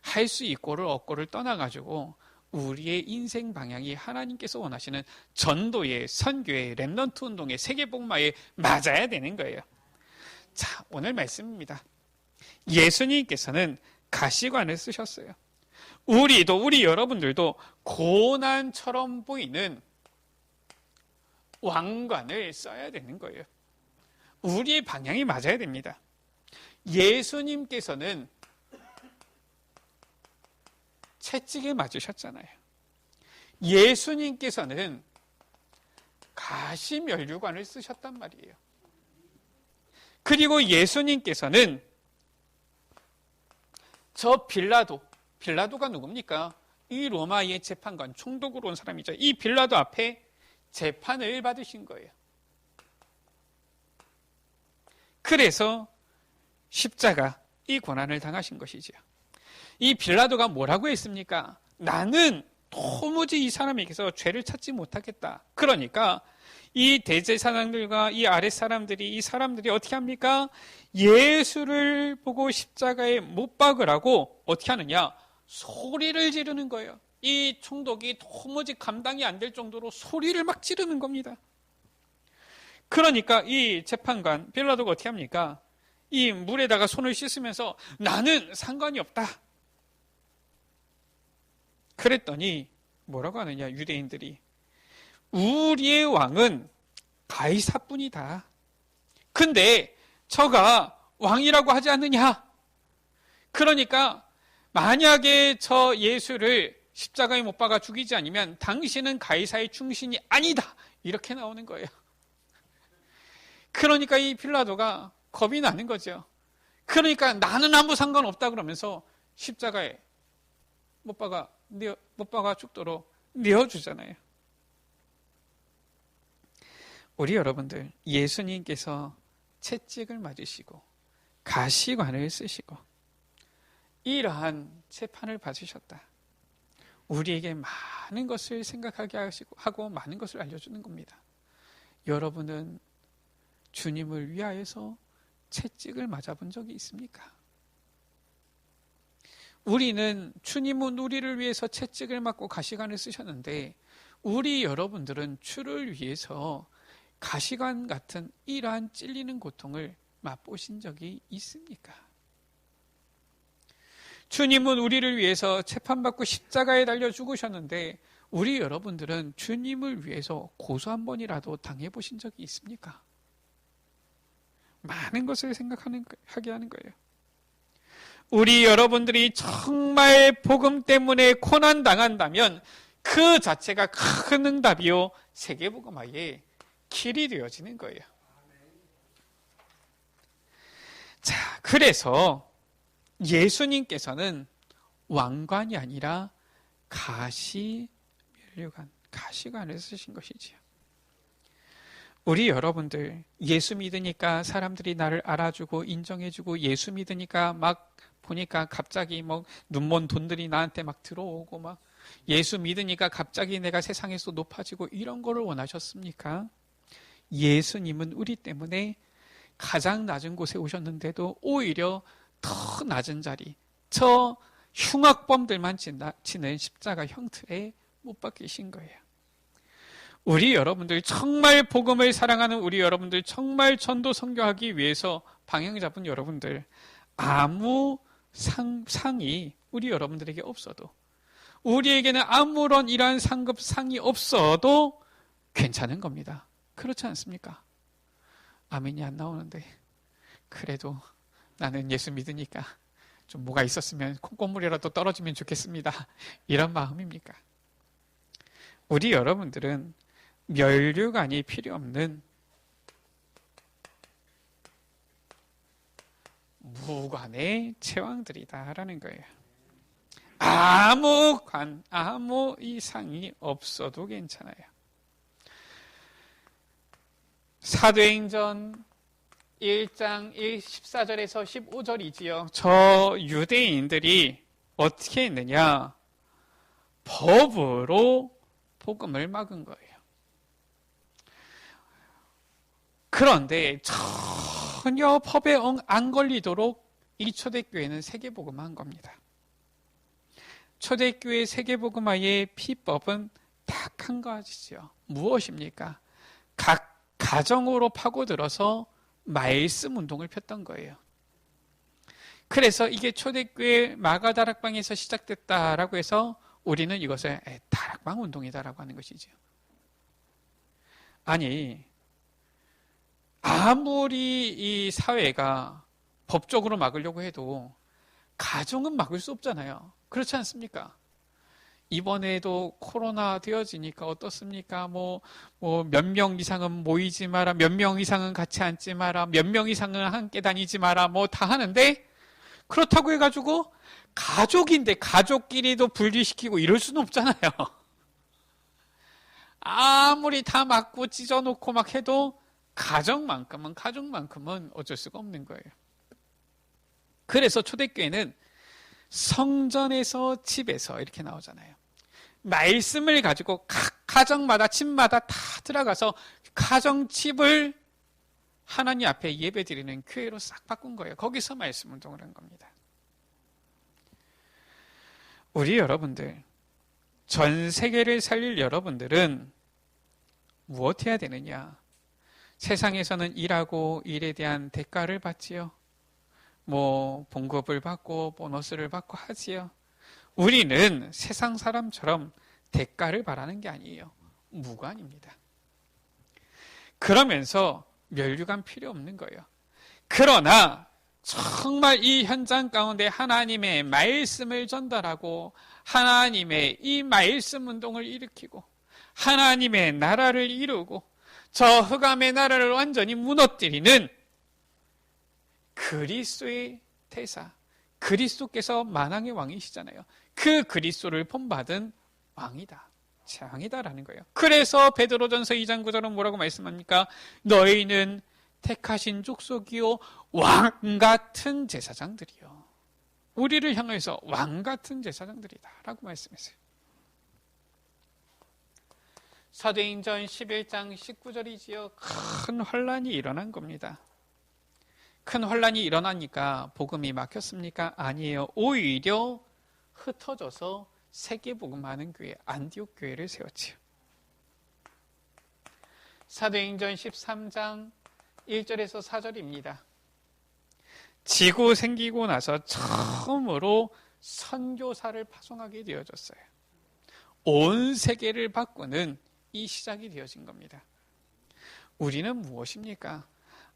할 수 있고를 없고를 떠나가지고 우리의 인생 방향이 하나님께서 원하시는 전도의, 선교의, 렘넌트 운동의, 세계복마에 맞아야 되는 거예요. 자, 오늘 말씀입니다. 예수님께서는 가시관을 쓰셨어요. 우리 여러분들도 고난처럼 보이는 왕관을 써야 되는 거예요. 우리의 방향이 맞아야 됩니다. 예수님께서는 채찍에 맞으셨잖아요. 예수님께서는 가시면류관을 쓰셨단 말이에요. 그리고 예수님께서는 저 빌라도가 누굽니까? 이 로마의 재판관, 총독으로 온 사람이죠. 이 빌라도 앞에 재판을 받으신 거예요. 그래서 십자가 이 고난을 당하신 것이죠. 이 빌라도가 뭐라고 했습니까? 나는 도무지 이 사람에게서 죄를 찾지 못하겠다. 그러니까 이 대제사장들과 이 아랫사람들이, 이 사람들이 어떻게 합니까? 예수를 보고 십자가에 못 박으라고 어떻게 하느냐? 소리를 지르는 거예요. 이 총독이 도무지 감당이 안 될 정도로 소리를 막 지르는 겁니다. 그러니까 이 재판관 빌라도가 어떻게 합니까? 이 물에다가 손을 씻으면서 나는 상관이 없다. 그랬더니 뭐라고 하느냐, 유대인들이. 우리의 왕은 가이사뿐이다. 근데 저가 왕이라고 하지 않느냐? 그러니까 만약에 저 예수를 십자가에 못 박아 죽이지 않으면 당신은 가이사의 충신이 아니다. 이렇게 나오는 거예요. 그러니까 이 빌라도가 겁이 나는 거죠. 그러니까 나는 아무 상관없다 그러면서 십자가에 못 박아 죽도록 내어주잖아요. 우리 여러분들, 예수님께서 채찍을 맞으시고 가시관을 쓰시고 이러한 재판을 받으셨다. 우리에게 많은 것을 생각하게 하고 많은 것을 알려주는 겁니다. 여러분은 주님을 위하여서 채찍을 맞아본 적이 있습니까? 우리는 주님은 우리를 위해서 채찍을 맞고 가시관을 쓰셨는데 우리 여러분들은 주를 위해서 가시관 같은 이러한 찔리는 고통을 맛보신 적이 있습니까? 주님은 우리를 위해서 재판받고 십자가에 달려 죽으셨는데 우리 여러분들은 주님을 위해서 고소 한 번이라도 당해보신 적이 있습니까? 많은 것을 하게 하는 거예요. 우리 여러분들이 정말 복음 때문에 고난 당한다면 그 자체가 큰 응답이요 세계복음화의 길이 되어지는 거예요. 자, 그래서 예수님께서는 왕관이 아니라 가시관을 쓰신 것이지요. 우리 여러분들 예수 믿으니까 사람들이 나를 알아주고 인정해주고 예수 믿으니까 막 보니까 갑자기 뭐 눈먼 돈들이 나한테 막 들어오고 막 예수 믿으니까 갑자기 내가 세상에서 높아지고 이런 거를 원하셨습니까? 예수님은 우리 때문에 가장 낮은 곳에 오셨는데도 오히려 더 낮은 자리, 저 흉악범들만 지는 십자가 형틀에 못 박히신 거예요. 우리 여러분들 정말 복음을 사랑하는 우리 여러분들 정말 전도 선교하기 위해서 방향 잡은 여러분들 아무 상이 우리 여러분들에게 없어도 우리에게는 아무런 이러한 상이 없어도 괜찮은 겁니다. 그렇지 않습니까? 아멘이 안 나오는데 그래도 나는 예수 믿으니까 좀 뭐가 있었으면 콩고물이라도 떨어지면 좋겠습니다. 이런 마음입니까? 우리 여러분들은 면류관이 필요 없는 무관의 제왕들이다라는 거예요. 아무 이상이 없어도 괜찮아요. 사도행전 1장 14절에서 15절이지요. 저 유대인들이 어떻게 했느냐? 법으로 복음을 막은 거예요. 그런데 전혀 법에 안 걸리도록 이 초대교회는 세계복음화한 겁니다. 초대교회 세계복음화의 비법은 딱 한 가지죠. 무엇입니까? 각 가정으로 파고들어서 말씀 운동을 폈던 거예요. 그래서 이게 초대교회 마가다락방에서 시작됐다라고 해서 우리는 이것을 다락방 운동이다라고 하는 것이죠. 아니, 아무리 이 사회가 법적으로 막으려고 해도 가정은 막을 수 없잖아요. 그렇지 않습니까? 이번에도 코로나 되어지니까 어떻습니까? 몇 명 이상은 모이지 마라, 몇 명 이상은 같이 앉지 마라, 몇 명 이상은 함께 다니지 마라, 다 하는데 그렇다고 해가지고 가족인데 가족끼리도 분리시키고 이럴 수는 없잖아요. 아무리 다 막고 찢어놓고 막 해도 가족만큼은 어쩔 수가 없는 거예요. 그래서 초대교회는 성전에서 집에서 이렇게 나오잖아요. 말씀을 가지고 각 가정마다 집마다 다 들어가서 가정집을 하나님 앞에 예배드리는 교회로 싹 바꾼 거예요. 거기서 말씀 운동을 한 겁니다. 우리 여러분들, 전 세계를 살릴 여러분들은 무엇 해야 되느냐? 세상에서는 일하고 일에 대한 대가를 받지요. 뭐 봉급을 받고 보너스를 받고 하지요. 우리는 세상 사람처럼 대가를 바라는 게 아니에요. 무관입니다. 그러면서 면류관 필요 없는 거예요. 그러나 정말 이 현장 가운데 하나님의 말씀을 전달하고 하나님의 이 말씀 운동을 일으키고 하나님의 나라를 이루고 저 흑암의 나라를 완전히 무너뜨리는 그리스도의 대사, 그리스도께서 만왕의 왕이시잖아요. 그 그리스도를 본받은 왕이다, 재왕이다라는 거예요. 그래서 베드로전서 2장 9절은 뭐라고 말씀합니까? 너희는 택하신 족속이요 왕 같은 제사장들이요. 우리를 향해서 왕 같은 제사장들이다 라고 말씀했어요. 사도행전 11장 19절이지요. 큰 혼란이 일어난 겁니다. 큰 혼란이 일어나니까 복음이 막혔습니까? 아니에요. 오히려 흩어져서 세계 복음하는 교회, 안디옥 교회를 세웠지요. 사도행전 13장 1절에서 4절입니다. 지구 생기고 나서 처음으로 선교사를 파송하게 되어졌어요. 온 세계를 바꾸는 이 시작이 되어진 겁니다. 우리는 무엇입니까?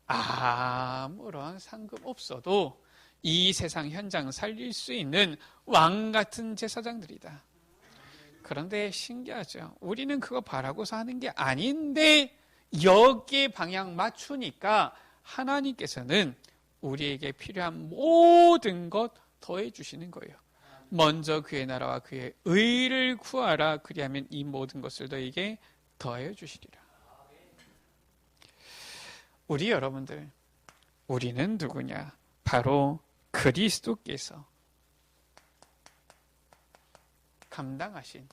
아무런 상급 없어도 이 세상 현장 살릴 수 있는 왕 같은 제사장들이다. 그런데 신기하죠. 우리는 그거 바라고서 하는 게 아닌데 여기에 방향 맞추니까 하나님께서는 우리에게 필요한 모든 것 더해 주시는 거예요. 먼저 그의 나라와 그의 의를 구하라. 그리하면 이 모든 것을 너에게 더해 주시리라. 우리 여러분들, 우리는 누구냐? 바로 그리스도께서 감당하신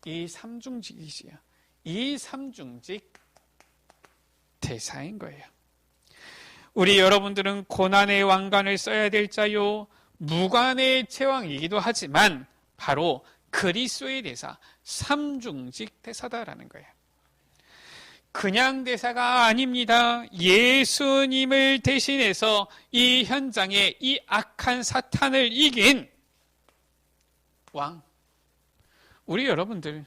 이 삼중직이지요. 이 삼중직 대사인 거예요. 우리 여러분들은 고난의 왕관을 써야 될 자요, 무관의 제왕이기도 하지만 바로 그리스도의 대사, 삼중직 대사다라는 거예요. 그냥 대사가 아닙니다. 예수님을 대신해서 이 현장에 이 악한 사탄을 이긴 왕. 우리 여러분들,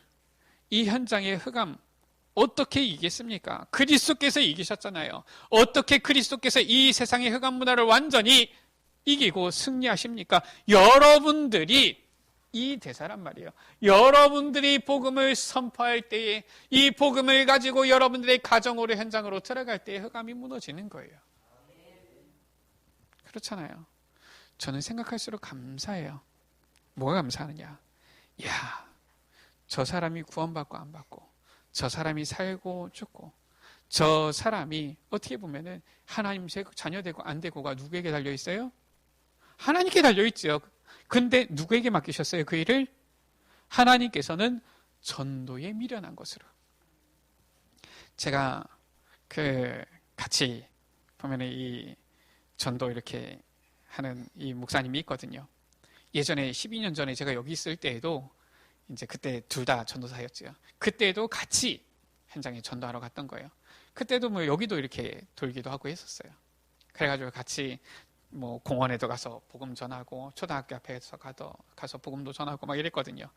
이 현장의 흑암 어떻게 이기겠습니까? 그리스도께서 이기셨잖아요. 어떻게 그리스도께서 이 세상의 흑암 문화를 완전히 이기고 승리하십니까? 여러분들이 이 대사란 말이에요. 여러분들이 복음을 선포할 때에 이 복음을 가지고 여러분들의 가정으로 현장으로 들어갈 때에 흑암이 무너지는 거예요. 그렇잖아요. 저는 생각할수록 감사해요. 뭐가 감사하느냐? 야, 저 사람이 구원받고 안 받고, 저 사람이 살고 죽고, 저 사람이 어떻게 보면은 하나님 자녀 되고 안 되고가 누구에게 달려 있어요? 하나님께 달려 있죠. 근데 누구에게 맡기셨어요? 그 일을? 하나님께서는 전도에 미련한 것으로. 제가 같이 보면은 이 전도 이렇게 하는 이 목사님이 있거든요. 예전에 12년 전에 제가 여기 있을 때에도 이제 그때 둘 다 전도사였죠. 그때도 같이 현장에 전도하러 갔던 거예요. 그때도 뭐 여기도 이렇게 돌기도 하고 했었어요. 그래가지고 같이 뭐 공원에도 가서 복음 전하고 초등학교 앞에서 가서 복음도 전하고 막 이랬거든요.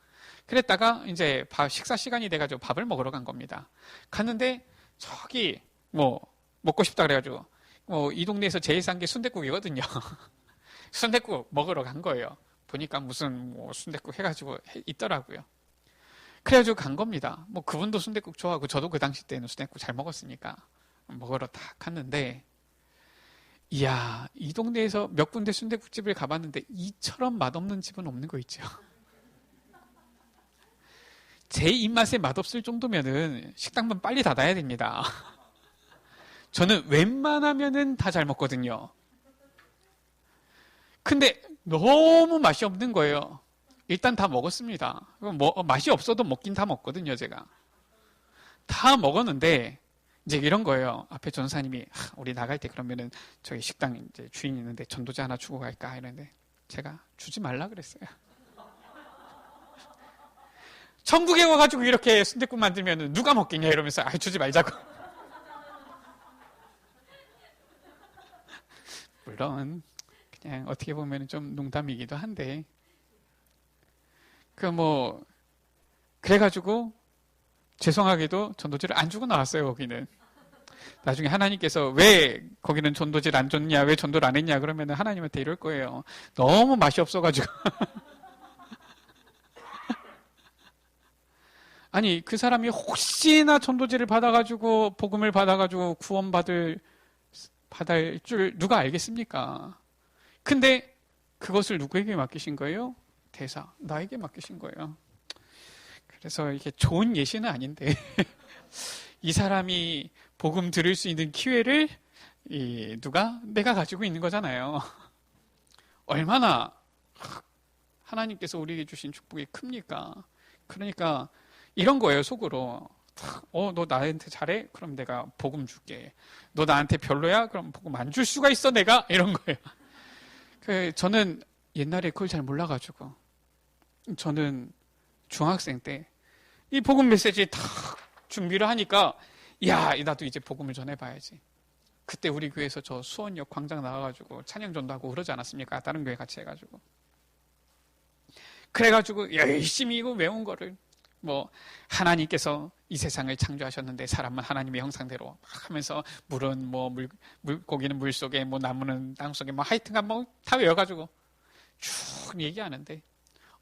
그랬다가 이제 식사 시간이 돼가지고 밥을 먹으러 간 겁니다. 갔는데 저기 뭐 먹고 싶다 그래가지고 뭐 이 동네에서 제일 싼 게 순댓국이거든요. 순댓국 먹으러 간 거예요. 보니까 무슨 뭐 순댓국 해가지고 있더라고요. 그래가지고 간 겁니다. 뭐 그분도 순댓국 좋아하고 저도 그 당시 때는 순댓국 잘 먹었으니까 먹으러 딱 갔는데, 이야, 이 동네에서 몇 군데 순댓국집을 가봤는데 이처럼 맛없는 집은 없는 거 있죠. 제 입맛에 맛없을 정도면은 식당만 빨리 닫아야 됩니다. 저는 웬만하면은 다 잘 먹거든요. 근데 너무 맛이 없는 거예요. 일단 다 먹었습니다. 맛이 없어도 먹긴 다 먹거든요, 제가. 다 먹었는데 이제 이런 거예요. 앞에 전사님이 우리 나갈 때 그러면은 저기 식당 이제 주인 있는데 전도자 하나 주고 갈까 이러는데 제가 주지 말라 그랬어요. 천국에 와가지고 이렇게 순댓국 만들면은 누가 먹겠냐 이러면서 주지 말자고. 물론 그냥 어떻게 보면 좀 농담이기도 한데 그래가지고 죄송하게도 전도지를 안 주고 나왔어요. 거기는 나중에 하나님께서 왜 거기는 전도지를 안 줬냐, 왜 전도를 안 했냐 그러면 하나님한테 이럴 거예요. 너무 맛이 없어가지고 아니 그 사람이 혹시나 전도지를 받아가지고 복음을 받아가지고 구원받을 줄 누가 알겠습니까? 근데 그것을 누구에게 맡기신 거예요? 대사, 나에게 맡기신 거예요. 그래서 이게 좋은 예시는 아닌데 이 사람이 복음 들을 수 있는 기회를 내가 가지고 있는 거잖아요. 얼마나 하나님께서 우리에게 주신 축복이 큽니까? 그러니까 이런 거예요, 속으로. 너 나한테 잘해? 그럼 내가 복음 줄게. 너 나한테 별로야? 그럼 복음 안 줄 수가 있어, 내가? 이런 거예요. 저는 옛날에 그걸 잘 몰라가지고, 저는 중학생 때 이 복음 메시지 다 준비를 하니까, 야, 나도 이제 복음을 전해봐야지. 그때 우리 교회에서 저 수원역 광장 나가가지고 찬양전도 하고 그러지 않았습니까? 다른 교회 같이 해가지고. 그래가지고 열심히 이거 외운 거를 하나님께서 이 세상을 창조하셨는데 사람은 하나님의 형상대로 막 하면서 물은 물고기는 물 속에 나무는 땅 속에 하여튼간 다 외워가지고 쭉 얘기하는데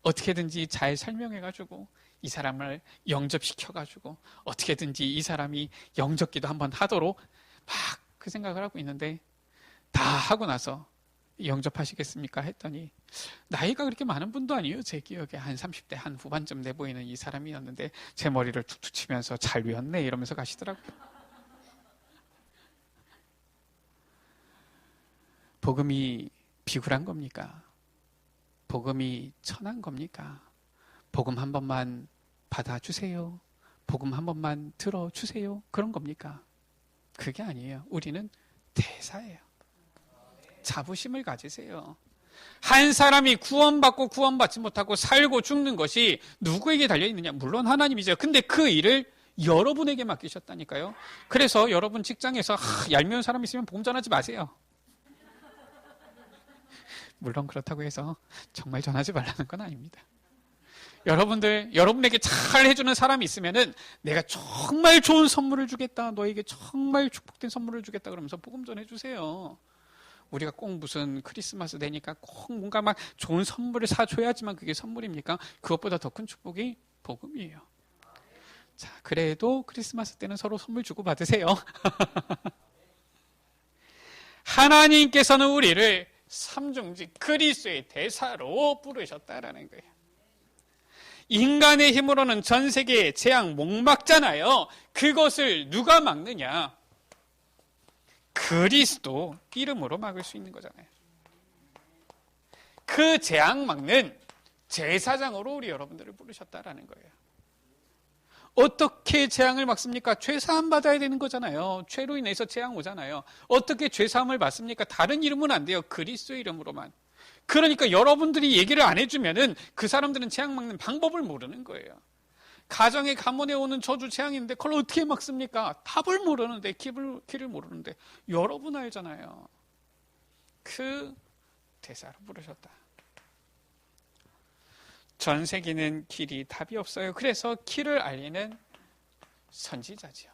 어떻게든지 잘 설명해가지고 이 사람을 영접시켜가지고 어떻게든지 이 사람이 영접기도 한번 하도록 막 그 생각을 하고 있는데 다 하고 나서 영접하시겠습니까? 했더니 나이가 그렇게 많은 분도 아니에요. 제 기억에 한 30대 한 후반쯤 돼 보이는 이 사람이었는데 제 머리를 툭툭 치면서 잘 외웠네 이러면서 가시더라고요. 복음이 비굴한 겁니까? 복음이 천한 겁니까? 복음 한 번만 받아주세요. 복음 한 번만 들어주세요. 그런 겁니까? 그게 아니에요. 우리는 대사예요. 자부심을 가지세요. 한 사람이 구원받고 구원받지 못하고 살고 죽는 것이 누구에게 달려있느냐? 물론 하나님이죠. 근데 그 일을 여러분에게 맡기셨다니까요. 그래서 여러분 직장에서 얄미운 사람 있으면 복음 전하지 마세요. 물론 그렇다고 해서 정말 전하지 말라는 건 아닙니다. 여러분에게 잘 해주는 사람이 있으면은 내가 정말 좋은 선물을 주겠다. 너에게 정말 축복된 선물을 주겠다. 그러면서 복음 전해주세요. 우리가 꼭 무슨 크리스마스 되니까 꼭 뭔가 막 좋은 선물을 사줘야지만 그게 선물입니까? 그것보다 더 큰 축복이 복음이에요. 자, 그래도 크리스마스 때는 서로 선물 주고 받으세요. 하나님께서는 우리를 삼중직 그리스도의 대사로 부르셨다라는 거예요. 인간의 힘으로는 전 세계의 재앙 못 막잖아요. 그것을 누가 막느냐? 그리스도 이름으로 막을 수 있는 거잖아요. 그 재앙 막는 제사장으로 우리 여러분들을 부르셨다라는 거예요. 어떻게 재앙을 막습니까? 죄사함 받아야 되는 거잖아요. 죄로 인해서 재앙 오잖아요. 어떻게 죄사함을 받습니까? 다른 이름은 안 돼요. 그리스도 이름으로만. 그러니까 여러분들이 얘기를 안 해주면은 그 사람들은 재앙 막는 방법을 모르는 거예요. 가정에 가문에 오는 저주 재앙인데 그걸 어떻게 막습니까? 답을 모르는데 길을 모르는데 여러분 알잖아요. 그 대사로 부르셨다. 전 세계는 길이 답이 없어요. 그래서 길을 알리는 선지자지요.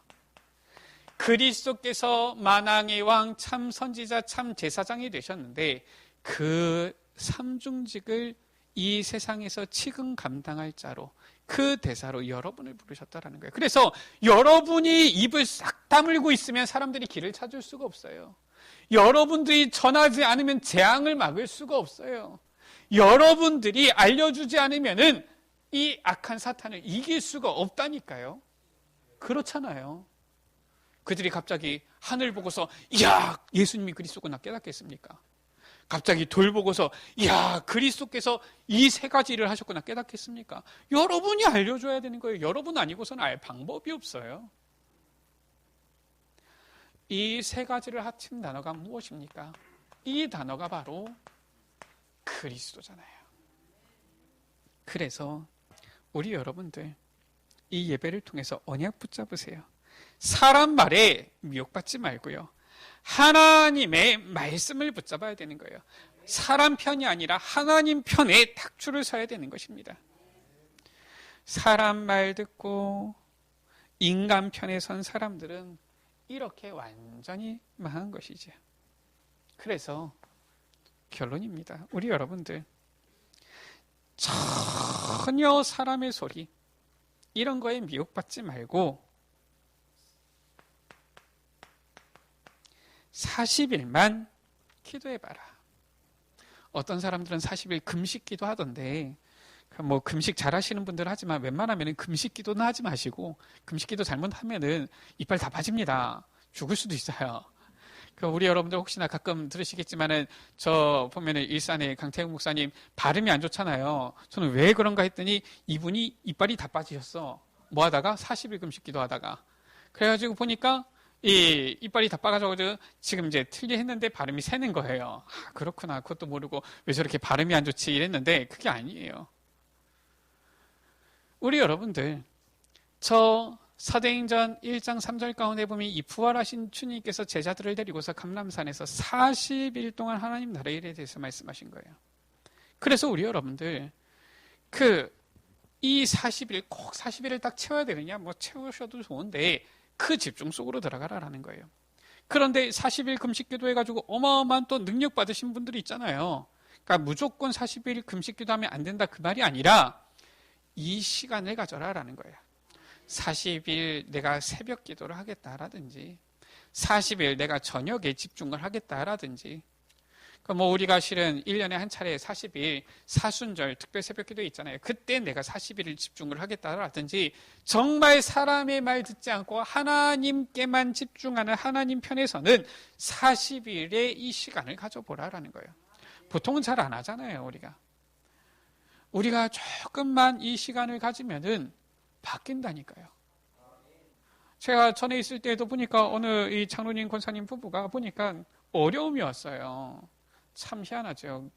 그리스도께서 만왕의 왕 참 선지자 참 제사장이 되셨는데 그 삼중직을 이 세상에서 지금 감당할 자로 그 대사로 여러분을 부르셨다라는 거예요. 그래서 여러분이 입을 싹 다물고 있으면 사람들이 길을 찾을 수가 없어요. 여러분들이 전하지 않으면 재앙을 막을 수가 없어요. 여러분들이 알려주지 않으면은 이 악한 사탄을 이길 수가 없다니까요. 그렇잖아요. 그들이 갑자기 하늘 보고서 야 예수님이 그리스도구나 깨닫겠습니까? 갑자기 돌 보고서 야 그리스도께서 이 세 가지 일을 하셨구나 깨닫겠습니까? 여러분이 알려줘야 되는 거예요. 여러분 아니고서는 알 방법이 없어요. 이 세 가지를 합친 단어가 무엇입니까? 이 단어가 바로 그리스도잖아요. 그래서 우리 여러분들 이 예배를 통해서 언약 붙잡으세요. 사람 말에 미혹받지 말고요. 하나님의 말씀을 붙잡아야 되는 거예요. 사람 편이 아니라 하나님 편에 딱 줄을 서야 되는 것입니다. 사람 말 듣고 인간 편에 선 사람들은 이렇게 완전히 망한 것이죠. 그래서 결론입니다. 우리 여러분들 전혀 사람의 소리 이런 거에 미혹받지 말고 40일만 기도해봐라. 어떤 사람들은 40일 금식 기도하던데 뭐 금식 잘하시는 분들 하지만 웬만하면 금식 기도는 하지 마시고 금식 기도 잘못하면은 이빨 다 빠집니다. 죽을 수도 있어요. 우리 여러분들 혹시나 가끔 들으시겠지만은 저 보면은 일산의 강태국 목사님 발음이 안 좋잖아요. 저는 왜 그런가 했더니 이분이 이빨이 다 빠지셨어. 뭐 하다가 40일 금식 기도하다가 그래가지고 보니까 이 이빨이 다 빠가지고 지금 이제 틀리 했는데 발음이 새는 거예요. 아, 그렇구나. 그것도 모르고 왜 저렇게 발음이 안 좋지 이랬는데 그게 아니에요. 우리 여러분들 저 사도행전 1장 3절 가운데 보면 이 부활하신 주님께서 제자들을 데리고서 감람산에서 40일 동안 하나님 나라에 대해서 말씀하신 거예요. 그래서 우리 여러분들 이 40일 꼭 40일을 딱 채워야 되느냐? 뭐 채우셔도 좋은데 그 집중 속으로 들어가라라는 거예요. 그런데 40일 금식 기도해가지고 어마어마한 또 능력 받으신 분들이 있잖아요. 그러니까 무조건 40일 금식 기도하면 안 된다 그 말이 아니라 이 시간을 가져라라는 거예요. 40일 내가 새벽 기도를 하겠다라든지 40일 내가 저녁에 집중을 하겠다라든지 뭐 우리가 실은 1년에 한 차례 40일 사순절 특별 새벽 기도 있잖아요. 그때 내가 40일을 집중을 하겠다라든지 정말 사람의 말 듣지 않고 하나님께만 집중하는 하나님 편에서는 40일의 이 시간을 가져보라라는 거예요. 보통은 잘 안 하잖아요. 우리가 조금만 이 시간을 가지면은 바뀐다니까요. 제가 전에 있을 때도 보니까 어느 이 장로님 권사님 부부가 보니까 어려움이 왔어요. 참 희한하죠.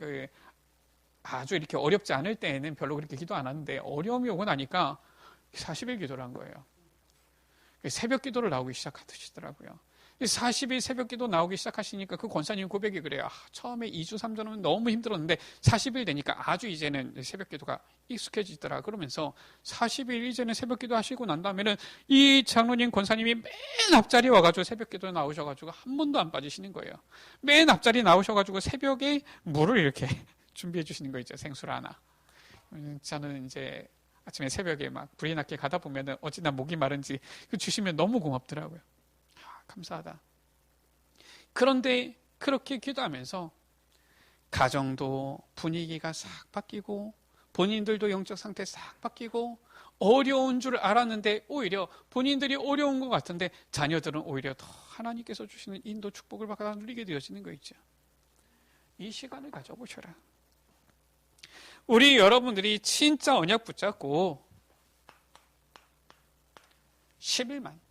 아주 이렇게 어렵지 않을 때에는 별로 그렇게 기도 안 하는데 어려움이 오고 나니까 40일 기도를 한 거예요. 새벽 기도를 나오기 시작하시더라고요. 40일 새벽 기도 나오기 시작하시니까 그 권사님 고백이 그래요. 처음에 2주 3주는 너무 힘들었는데 40일 되니까 아주 이제는 새벽 기도가 익숙해지더라. 그러면서 40일 이제는 새벽 기도 하시고 난 다음에는 이 장로님 권사님이 맨 앞자리 와가지고 새벽 기도 나오셔가지고 한 번도 안 빠지시는 거예요. 맨 앞자리 나오셔가지고 새벽에 물을 이렇게 준비해 주시는 거 있죠. 생수를 하나. 저는 이제 아침에 새벽에 막 불이 났게 가다 보면은 어찌나 목이 마른지 주시면 너무 고맙더라고요. 감사하다. 그런데 그렇게 기도하면서 가정도 분위기가 싹 바뀌고 본인들도 영적 상태 싹 바뀌고 어려운 줄 알았는데 오히려 본인들이 어려운 것 같은데 자녀들은 오히려 더 하나님께서 주시는 인도 축복을 받아 누리게 되어지는 거 있죠. 이 시간을 가져보셔라. 우리 여러분들이 진짜 언약 붙잡고 10일만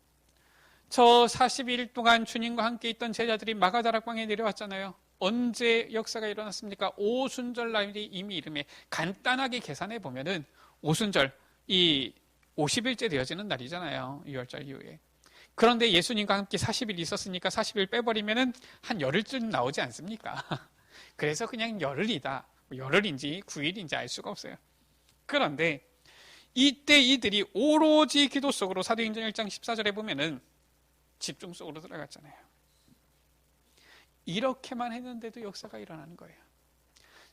저 40일 동안 주님과 함께 있던 제자들이 마가다락방에 내려왔잖아요. 언제 역사가 일어났습니까? 오순절 날이 이미 이름에 간단하게 계산해 보면은 오순절 이 50일째 되어지는 날이잖아요. 6월절 이후에. 그런데 예수님과 함께 40일 있었으니까 40일 빼버리면은 한 열흘쯤 나오지 않습니까? 그래서 그냥 열흘이다. 열흘인지 9일인지 알 수가 없어요. 그런데 이때 이들이 오로지 기도 속으로 사도행전 1장 14절에 보면은 집중 속으로 들어갔잖아요. 이렇게만 했는데도 역사가 일어나는 거예요.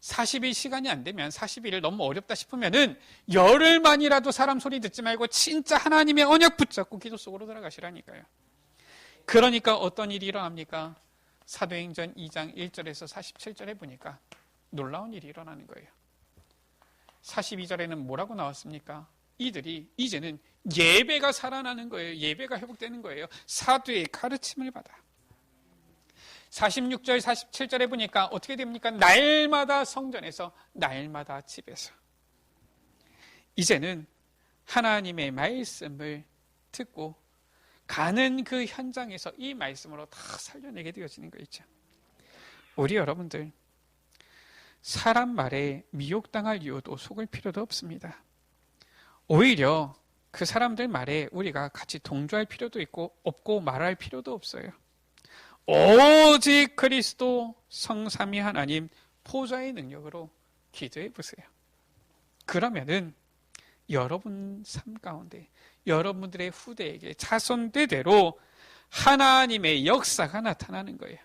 40일 시간이 안 되면 40일을 너무 어렵다 싶으면은 열흘만이라도 사람 소리 듣지 말고 진짜 하나님의 언약 붙잡고 기도 속으로 들어가시라니까요. 그러니까 어떤 일이 일어납니까? 사도행전 2장 1절에서 47절에 보니까 놀라운 일이 일어나는 거예요. 42절에는 뭐라고 나왔습니까? 이들이 이제는 예배가 살아나는 거예요. 예배가 회복되는 거예요. 사도의 가르침을 받아. 46절, 47절에 보니까 어떻게 됩니까? 날마다 성전에서, 날마다 집에서. 이제는 하나님의 말씀을 듣고 가는 그 현장에서 이 말씀으로 다 살려내게 되어지는 거 있죠. 우리 여러분들, 사람 말에 미혹당할 이유도 속을 필요도 없습니다. 오히려 그 사람들 말에 우리가 같이 동조할 필요도 없고 말할 필요도 없어요. 오직 그리스도 성삼위 하나님 보좌의 능력으로 기도해 보세요. 그러면은 여러분 삶 가운데 여러분들의 후대에게 자손대대로 하나님의 역사가 나타나는 거예요.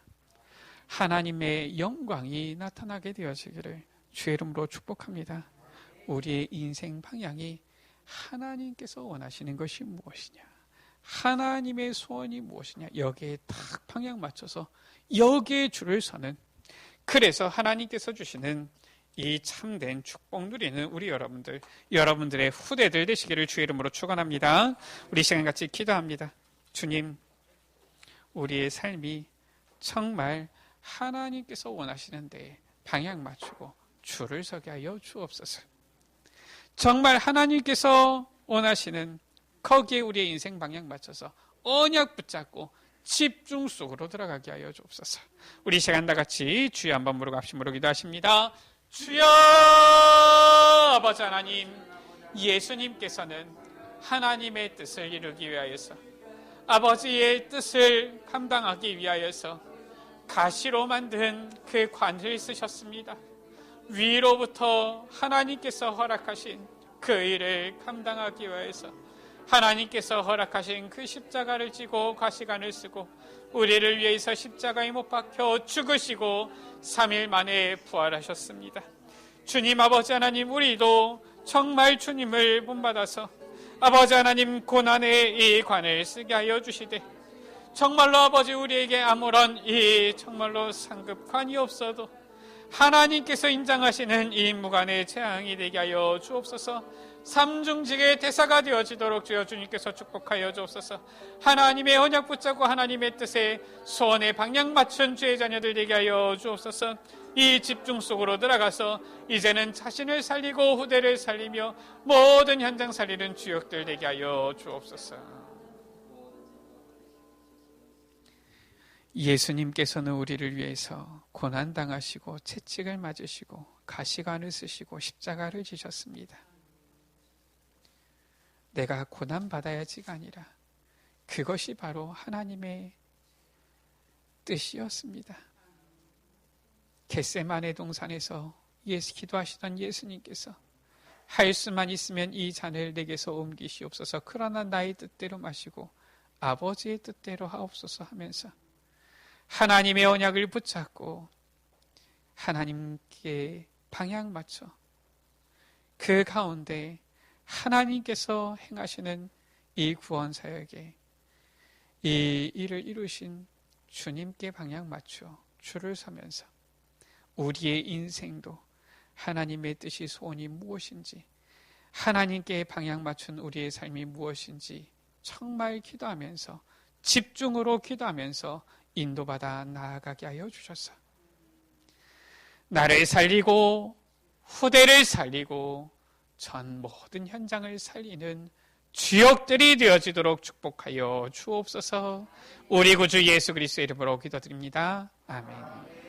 하나님의 영광이 나타나게 되어지기를 주의 이름으로 축복합니다. 우리의 인생 방향이 하나님께서 원하시는 것이 무엇이냐, 하나님의 소원이 무엇이냐, 여기에 딱 방향 맞춰서 여기에 줄을 서는, 그래서 하나님께서 주시는 이 참된 축복 누리는 우리 여러분들, 여러분들의 후대들 되시기를 주의 이름으로 축원합니다. 우리 시간 같이 기도합니다. 주님, 우리의 삶이 정말 하나님께서 원하시는데 방향 맞추고 줄을 서게 하여 주옵소서. 정말 하나님께서 원하시는 거기에 우리의 인생 방향 맞춰서 언약 붙잡고 집중 속으로 들어가게 하여 주옵소서. 우리 시간 다 같이 주여 한번 무릎 합심으로 기도하십니다. 주여, 아버지 하나님, 예수님께서는 하나님의 뜻을 이루기 위하여서, 아버지의 뜻을 감당하기 위하여서 가시로 만든 그 관을 쓰셨습니다. 위로부터 하나님께서 허락하신 그 일을 감당하기 위해서 하나님께서 허락하신 그 십자가를 지고 가시관을 쓰고 우리를 위해서 십자가에 못 박혀 죽으시고 3일 만에 부활하셨습니다. 주님, 아버지 하나님, 우리도 정말 주님을 본받아서 아버지 하나님 고난의 이 관을 쓰게 하여 주시되, 정말로 아버지 우리에게 아무런 이 정말로 상급관이 없어도 하나님께서 인정하시는 이 무관의 재앙이 되게 하여 주옵소서. 삼중직의 대사가 되어지도록 주여 주님께서 축복하여 주옵소서. 하나님의 언약 붙잡고 하나님의 뜻에 소원의 방향 맞춘 주의 자녀들 되게 하여 주옵소서. 이 집중 속으로 들어가서 이제는 자신을 살리고 후대를 살리며 모든 현장 살리는 주역들 되게 하여 주옵소서. 예수님께서는 우리를 위해서 고난당하시고 채찍을 맞으시고 가시관을 쓰시고 십자가를 지셨습니다. 내가 고난받아야지가 아니라 그것이 바로 하나님의 뜻이었습니다. 겟세마네 동산에서 기도하시던 예수님께서 할 수만 있으면 이 잔을 내게서 옮기시옵소서, 그러나 나의 뜻대로 마시고 아버지의 뜻대로 하옵소서 하면서 하나님의 언약을 붙잡고 하나님께 방향 맞춰 그 가운데 하나님께서 행하시는 이 구원 사역에 이 일을 이루신 주님께 방향 맞춰 줄을 서면서 우리의 인생도 하나님의 뜻이 소원이 무엇인지, 하나님께 방향 맞춘 우리의 삶이 무엇인지 정말 기도하면서 집중으로 기도하면서 인도받아 나아가게 하여 주셔서 나를 살리고 후대를 살리고 전 모든 현장을 살리는 주역들이 되어지도록 축복하여 주옵소서. 우리 구주 예수 그리스도의 이름으로 기도드립니다. 아멘.